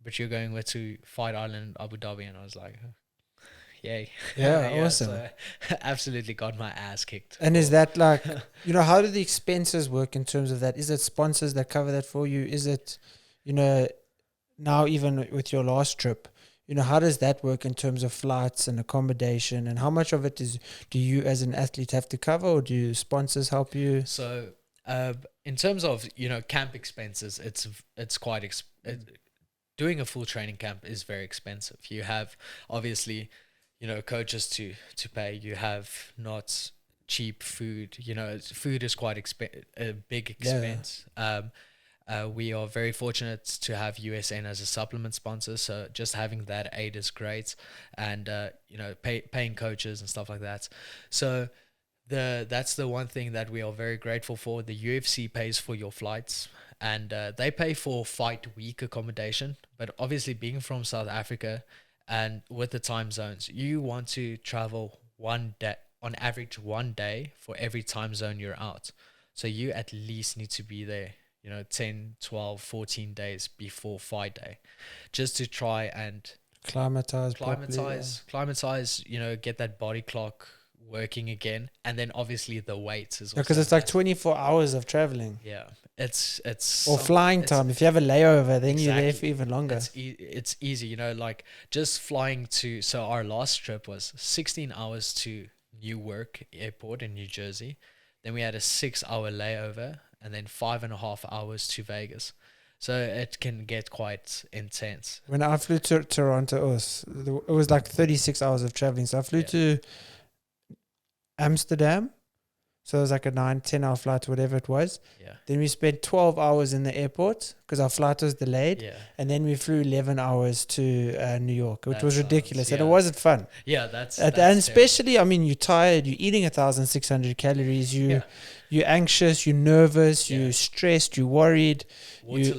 S2: but you're going to Fight Island, Abu Dhabi. And I was like, yay.
S1: Yeah, awesome.
S2: So absolutely got my ass kicked.
S1: And is that like, how do the expenses work in terms of that? Is it sponsors that cover that for you? Is it, now even with your last trip, how does that work in terms of flights and accommodation, and how much of it do you as an athlete have to cover, or do sponsors help you?
S2: So in terms of, camp expenses, it's quite doing a full training camp is very expensive. You have obviously, coaches to pay. You have not cheap food. Food is quite a big expense. Yeah. We are very fortunate to have USN as a supplement sponsor, so just having that aid is great, and paying coaches and stuff like that. So that's the one thing that we are very grateful for. The UFC pays for your flights, and they pay for fight week accommodation. But obviously, being from South Africa and with the time zones, you want to travel one day, on average 1 day for every time zone you're out. So you at least need to be there, 10, 12, 14 days before fight day, just to try and
S1: Climatize properly,
S2: climatize, get that body clock working again. And then obviously the weight is also
S1: because it's like 24 hours of traveling.
S2: Yeah, it's
S1: or flying time. If you have a layover, then you're there for
S2: exactly.
S1: even longer.
S2: It's easy, like just flying to. So our last trip was 16 hours to Newark Airport in New Jersey. Then we had a 6-hour layover, and then 5.5 hours to Vegas. So it can get quite intense.
S1: When I flew to Toronto, it was like 36 hours of traveling. So I flew to Amsterdam. So it was like a 9-10 hour flight, whatever it was.
S2: Yeah.
S1: Then we spent 12 hours in the airport because our flight was delayed.
S2: Yeah.
S1: And then we flew 11 hours to New York, which was ridiculous. And it
S2: yeah.
S1: wasn't fun.
S2: Yeah, that's
S1: and especially, I mean, you're tired, you're eating 1,600 calories, you're anxious, you're nervous, you're stressed, you're worried.
S2: Water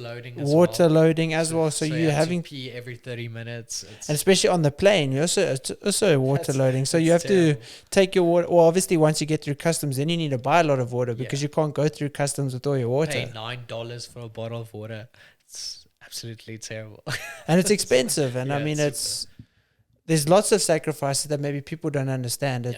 S2: loading
S1: as well. So you're having
S2: to pee every 30 minutes.
S1: And especially on the plane, you're also water loading. So you have
S2: terrible.
S1: to take your water. Well, obviously, once you get through customs, then you need to buy a lot of water because you can't go through customs with all your water.
S2: Pay $9 for a bottle of water. It's absolutely terrible.
S1: And it's expensive. And I mean, there's lots of sacrifices that maybe people don't understand.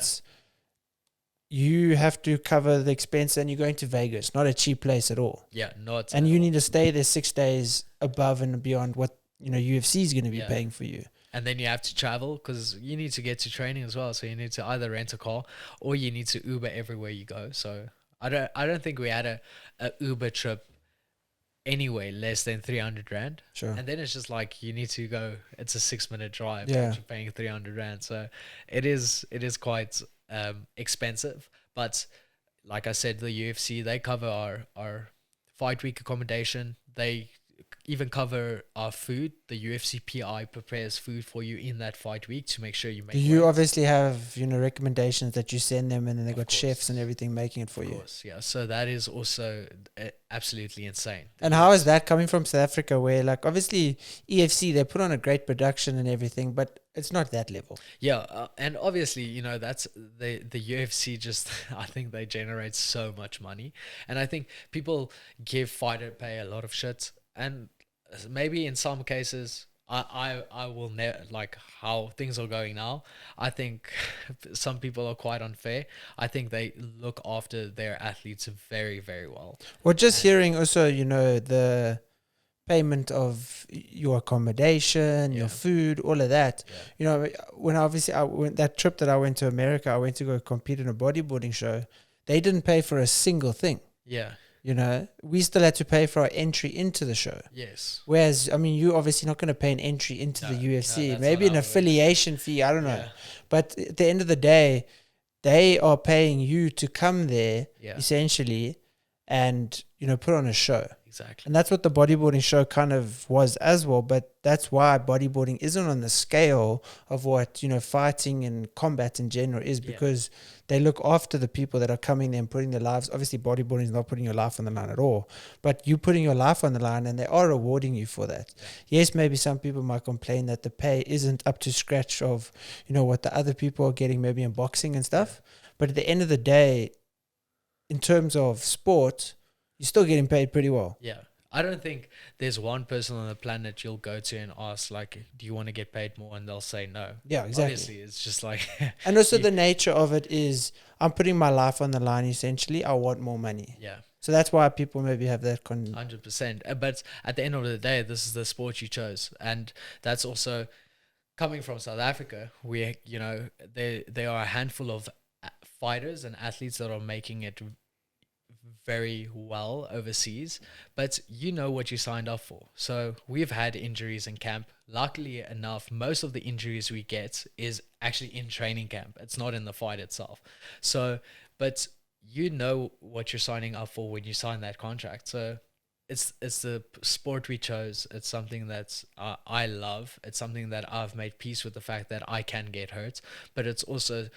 S1: You have to cover the expense, and you're going to Vegas, not a cheap place at all.
S2: Yeah, not.
S1: And you need to stay there 6 days above and beyond what UFC is going to be paying for you.
S2: And then you have to travel because you need to get to training as well. So you need to either rent a car or you need to Uber everywhere you go. So I don't think we had a Uber trip anyway less than 300 rand.
S1: Sure.
S2: And then it's just like you need to go. It's a 6-minute drive.
S1: Yeah.
S2: You're paying 300 rand. So it is quite expensive. But like I said, the UFC, they cover our fight week accommodation. They even cover our food. The UFC PI prepares food for you in that fight week to make sure you make.
S1: You obviously have recommendations that you send them, and then they got chefs and everything making it for you.
S2: Of course, yeah. So that is also absolutely insane.
S1: And how is that coming from South Africa, where like obviously EFC, they put on a great production and everything, but it's not that level.
S2: Yeah, and obviously that's the UFC. Just I think they generate so much money, and I think people give fighter pay a lot of shit. And maybe in some cases, I will never, like how things are going now, I think some people are quite unfair. I think they look after their athletes very, very well.
S1: Well, just hearing also, the payment of your accommodation, your food, all of that.
S2: Yeah.
S1: When I went that trip that I went to America, I went to go compete in a bodyboarding show. They didn't pay for a single thing.
S2: Yeah.
S1: We still had to pay for our entry into the show.
S2: Yes.
S1: Whereas, I mean, you're obviously not going to pay an entry into the UFC. Maybe an affiliation fee, I don't know. But at the end of the day, they are paying you to come there, essentially, and, put on a show.
S2: Exactly.
S1: And that's what the bodyboarding show kind of was as well. But that's why bodyboarding isn't on the scale of what, fighting and combat in general is, because they look after the people that are coming there and putting their lives. Obviously, bodyboarding is not putting your life on the line at all, but you putting your life on the line, and they are rewarding you for that. Yeah. Yes, maybe some people might complain that the pay isn't up to scratch of, what the other people are getting maybe in boxing and stuff. But at the end of the day, in terms of sport, you're still getting paid pretty well.
S2: Yeah. I don't think there's one person on the planet you'll go to and ask, like, do you want to get paid more? And they'll say no.
S1: Yeah, exactly.
S2: Obviously, it's just like...
S1: and also the nature of it is, I'm putting my life on the line, essentially. I want more money.
S2: Yeah.
S1: So that's why people maybe have that...
S2: 100%. But at the end of the day, this is the sport you chose. And that's also... Coming from South Africa, we, there are a handful of fighters and athletes that are making it very well overseas, but you know what you signed up for. So we've had injuries in camp. Luckily enough, most of the injuries we get is actually in training camp. It's not in the fight itself. So, but you know what you're signing up for when you sign that contract. So it's the sport we chose. It's something that I love. It's something that I've made peace with the fact that I can get hurt, but it's also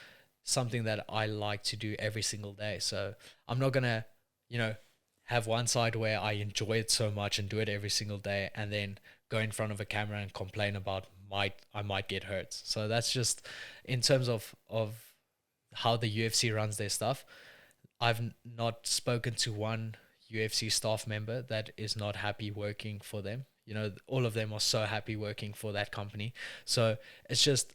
S2: something that I like to do every single day. So I'm not going to have one side where I enjoy it so much and do it every single day, and then go in front of a camera and complain about I might get hurt. So that's just in terms of how the UFC runs their stuff. I've not spoken to one UFC staff member that is not happy working for them. You know, all of them are so happy working for that company. So it's just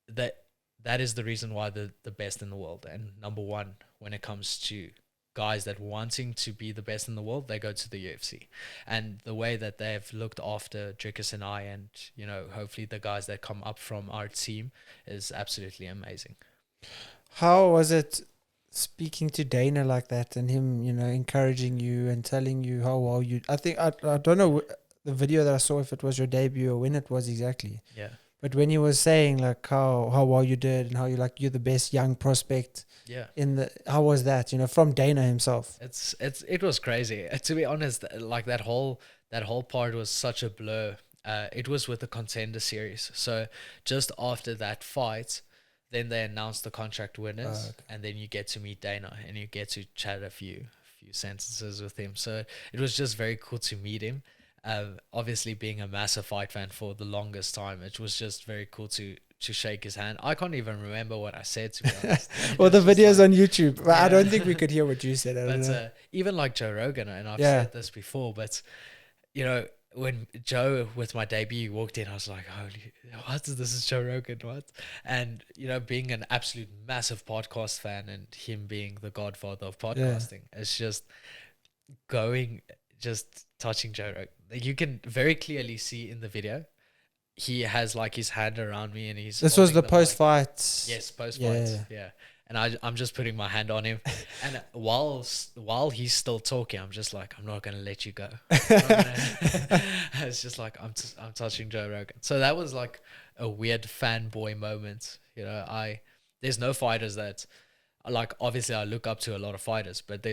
S2: that is the reason why they're the best in the world and number one when it comes to guys that wanting to be the best in the world, they go to the UFC. And the way that they've looked after Drickus and I, and you know, hopefully the guys that come up from our team, is absolutely amazing.
S1: How was it speaking to Dana like that and him, you know, encouraging you and telling you how well you... I think, I don't know the video that I saw, if it was your debut or when it was exactly.
S2: Yeah.
S1: But when he was saying like how well you did and how you're the best young prospect, how was that, you know, from Dana himself?
S2: It was crazy. To be honest, like that whole part was such a blur. It was with the Contender series. So just after that fight, then they announced the contract winners, and then you get to meet Dana and you get to chat a few sentences with him. So it was just very cool to meet him. Obviously being a massive fight fan for the longest time, it was just very cool to shake his hand. I can't even remember what I said, to be honest.
S1: Well, the video's like, on YouTube, but I don't think we could hear what you said.
S2: But even like Joe Rogan, and I've said this before, but you know, when Joe with my debut walked in, I was like, holy, what? This is Joe Rogan, what? And you know, being an absolute massive podcast fan and him being the godfather of podcasting, it's just touching Joe Rogan. You can very clearly see in the video, he has like his hand around me and he's...
S1: This was the post-fight.
S2: Yes, post-fight. Yeah. And I'm just putting my hand on him. And while he's still talking, I'm just like, I'm not going to let you go. It's just like, I'm touching Joe Rogan. So that was like a weird fanboy moment. You know, there's no fighters that... Like, obviously I look up to a lot of fighters, but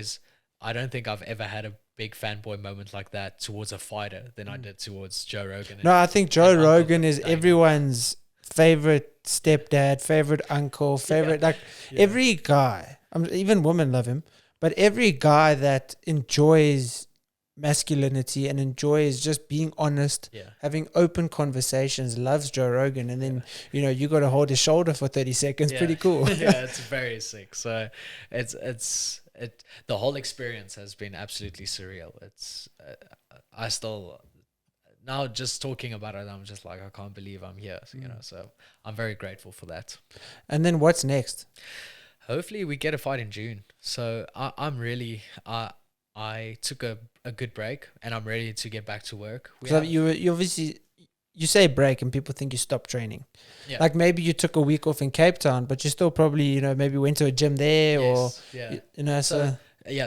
S2: I don't think I've ever had a big fanboy moment like that towards a fighter than I did towards Joe Rogan.
S1: No, I think Joe Rogan is everyone's favorite stepdad, favorite uncle, favorite, every guy, even women love him, but every guy that enjoys masculinity and enjoys just being honest, having open conversations, loves Joe Rogan. And then, you know, you got to hold his shoulder for 30 seconds. Pretty cool.
S2: Yeah, it's very sick. So the whole experience has been absolutely surreal. I still, now just talking about it, I'm just like, I can't believe I'm here, you know, so I'm very grateful for that.
S1: And then what's next?
S2: Hopefully we get a fight in June. So I'm really, I took a good break and I'm ready to get back to work.
S1: So you obviously, you say break and people think you stopped training. Yeah. Like maybe you took a week off in Cape Town, but you still probably, you know, maybe went to a gym there you know, so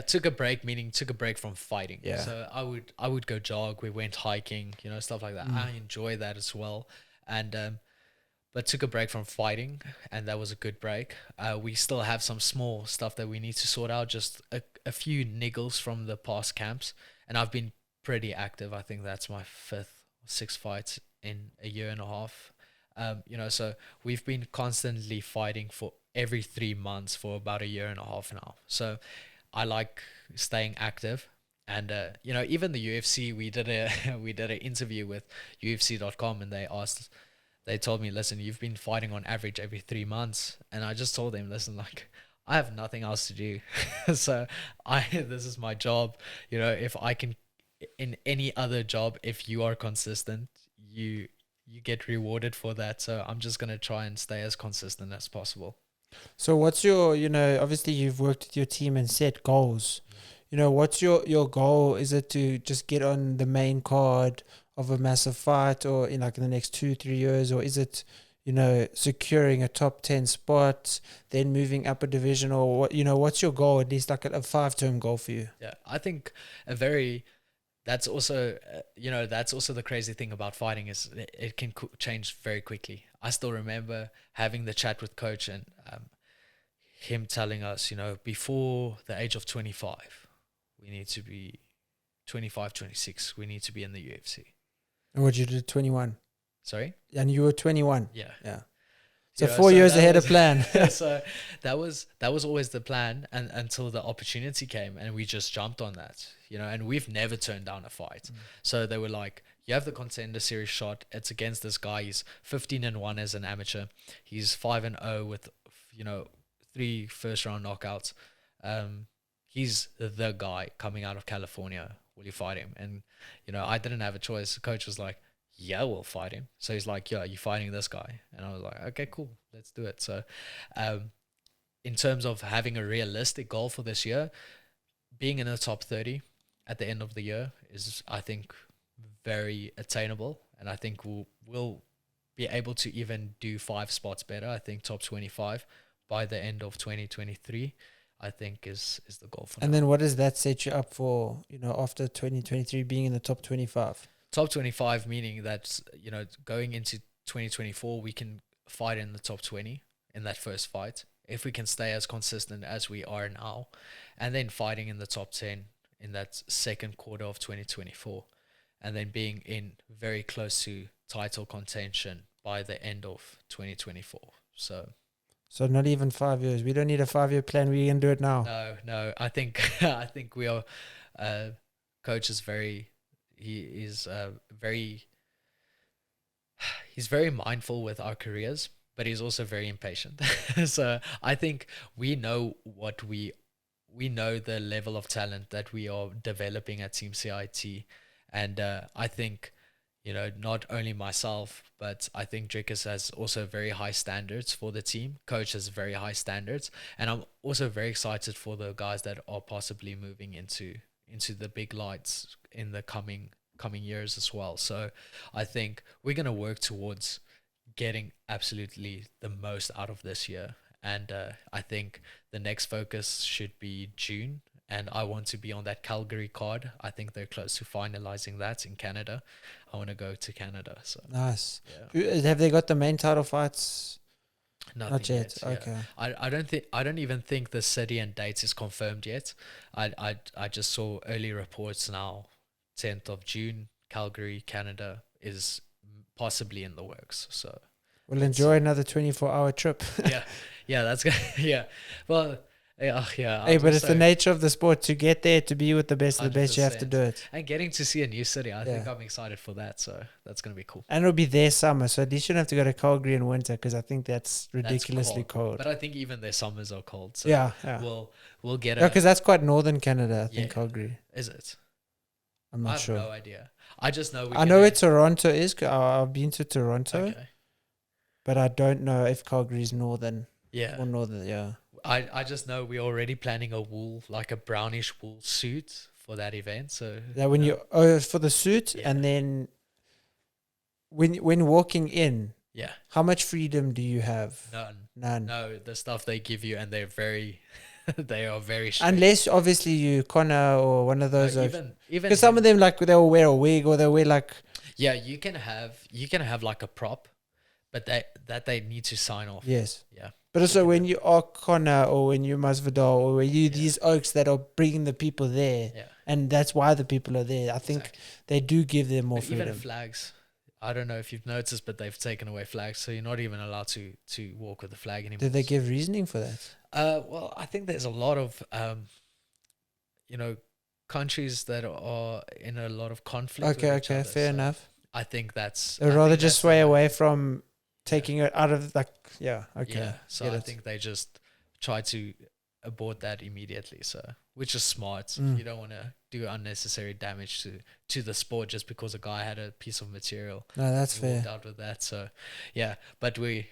S2: took a break, meaning took a break from fighting. Yeah. So I would go jog. We went hiking, you know, stuff like that. I enjoy that as well. And, but took a break from fighting and that was a good break. We still have some small stuff that we need to sort out, just a few niggles from the past camps. And I've been pretty active. I think that's my 5th or 6th fight in a year and a half. You know, so we've been constantly fighting for every 3 months for about a year and a half now. So I like staying active. And, you know, even the UFC, we did an interview with UFC.com and they told me, listen, you've been fighting on average every 3 months. And I just told them, listen, like, I have nothing else to do. So this is my job. You know, if I can, in any other job, if you are consistent, you get rewarded for that. So I'm just going to try and stay as consistent as possible.
S1: So what's your, you know, obviously you've worked with your team and set goals. You know, what's your goal? Is it to just get on the main card of a massive fight or in the next 2-3 years? Or is it, you know, securing a top 10 spot, then moving up a division, or what, you know, what's your goal? At least like a 5-term goal for you.
S2: Yeah, I think that's also, you know, that's also the crazy thing about fighting is it can change very quickly. I still remember having the chat with coach and him telling us, you know, before the age of 25, we need to be 25, 26, we need to be in the UFC.
S1: And what you did 21?
S2: Sorry?
S1: And you were 21?
S2: Yeah.
S1: So 4 years ahead of plan.
S2: So that was always the plan, and until the opportunity came, and we just jumped on that, you know. And we've never turned down a fight. So they were like, "You have the Contender Series shot. It's against this guy. He's 15-1 as an amateur. He's 5-0 with, you know, 3 first-round knockouts. he's the guy coming out of California. Will you fight him? And, I didn't have a choice. The coach was like, yeah, we'll fight him. So he's like, yeah, you're fighting this guy. And I was like, okay, cool, let's do it. So in terms of having a realistic goal for this year, being in the top 30 at the end of the year is, I think, very attainable. And I think we'll be able to even do 5 spots better. I think top 25 by the end of 2023, I think is the goal for now.
S1: And then what does that set you up for, after 2023 being in the top 25?
S2: Top 25 meaning that, going into 2024, we can fight in the top 20 in that first fight. If we can stay as consistent as we are now, and then fighting in the top 10 in that second quarter of 2024, and then being in very close to title contention by the end of 2024. So
S1: not even 5 years. We don't need a 5-year plan. We can do it now.
S2: No. I think we are. Coach is very. He's very mindful with our careers, but he's also very impatient. So I think we know we know the level of talent that we are developing at Team CIT. And I think, not only myself, but I think Drickers has also very high standards for the team. Coach has very high standards. And I'm also very excited for the guys that are possibly moving into the big lights in the coming years as well. So I think we're going to work towards getting absolutely the most out of this year. And I think the next focus should be June. And I want to be on that Calgary card. I think they're close to finalizing that in Canada. I want to go to Canada. So
S1: nice.
S2: Yeah.
S1: Have they got the main title fights?
S2: Not yet.
S1: Okay.
S2: I don't even think the city and dates is confirmed yet. I just saw early reports now. 10th of June, Calgary, Canada is possibly in the works. So
S1: we'll enjoy another 24-hour trip.
S2: Yeah, that's good. Yeah. Well, yeah.
S1: Hey, but it's the nature of the sport to get there, to be with the best of the best. You have to do it.
S2: And getting to see a new city, I think I'm excited for that. So that's going to be cool.
S1: And it'll be their summer, so at least you don't have to go to Calgary in winter, because I think that's ridiculously cold.
S2: But I think even their summers are cold. So
S1: yeah.
S2: We'll get it.
S1: Yeah, because that's quite northern Canada, I think, Calgary.
S2: Is it?
S1: I'm not sure.
S2: I have no idea. I just know
S1: I know where Toronto is. I've been to Toronto.
S2: Okay.
S1: But I don't know if Calgary is northern.
S2: Yeah.
S1: Or northern, yeah.
S2: I just know we're already planning a brownish wool suit for that event. So
S1: that when for the suit, and then when walking in, how much freedom do you have? None.
S2: No, the stuff they give you, and they're very they are very strict.
S1: Unless obviously you Connor or one of those,
S2: even
S1: because some of them they'll wear a wig, or they'll wear
S2: you can have like a prop, but they need to sign off.
S1: Yes.
S2: Yeah.
S1: But also when you are Connor, or when you're Masvidal, or when you these oaks that are bringing the people there, and that's why the people are there. I think they do give them more freedom.
S2: Even flags. I don't know if you've noticed, but they've taken away flags, so you're not even allowed to walk with the flag anymore.
S1: Did they give reasoning for that?
S2: Well, I think there's a lot of countries that are in a lot of conflict.
S1: Okay, fair enough.
S2: I think that's.
S1: They'd rather just sway away from taking it out of okay.
S2: Yeah, so I think they just try to abort that immediately. So, which is smart. You don't want to do unnecessary damage to the sport just because a guy had a piece of material.
S1: No, that's fair.
S2: Walked out with that. So, yeah, but we.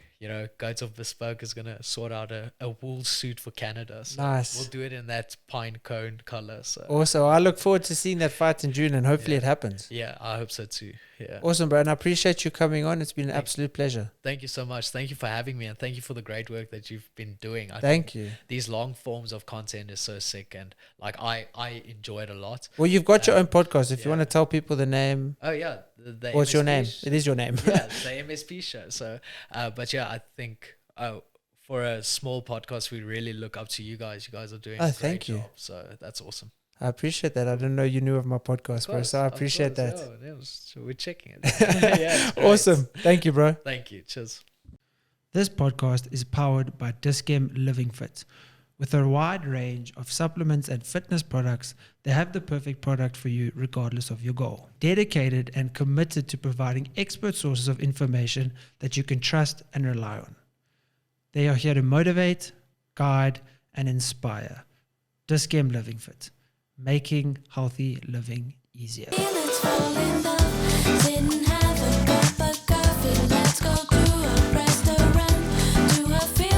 S2: Goats of Bespoke is going to sort out a wool suit for Canada. So
S1: nice.
S2: We'll do it in that pine cone color. So
S1: also, I look forward to seeing that fight in June, and hopefully it happens.
S2: Yeah, I hope so too. Yeah.
S1: Awesome, bro. And I appreciate you coming on. It's been an absolute pleasure.
S2: Thank you so much. Thank you for having me, and thank you for the great work that you've been doing.
S1: Thank you.
S2: These long forms of content is so sick, and I enjoy it a lot.
S1: Well, you've got your own podcast. If you want to tell people the name.
S2: Oh, yeah.
S1: What's your name? It is your name.
S2: Yeah, the MSP show. So, but yeah, I think for a small podcast, we really look up to you guys. You guys are doing a great job. So that's awesome.
S1: I appreciate that. I didn't know you knew of my podcast, bro. So I appreciate that.
S2: So we're checking it. Yeah,
S1: awesome. Thank you, bro.
S2: Thank you. Cheers.
S1: This podcast is powered by Dis-Chem Living Fit. With a wide range of supplements and fitness products, they have the perfect product for you regardless of your goal. Dedicated and committed to providing expert sources of information that you can trust and rely on. They are here to motivate, guide, and inspire. Dis-Chem Living Fit, making healthy living easier.
S3: Feelings fall in love,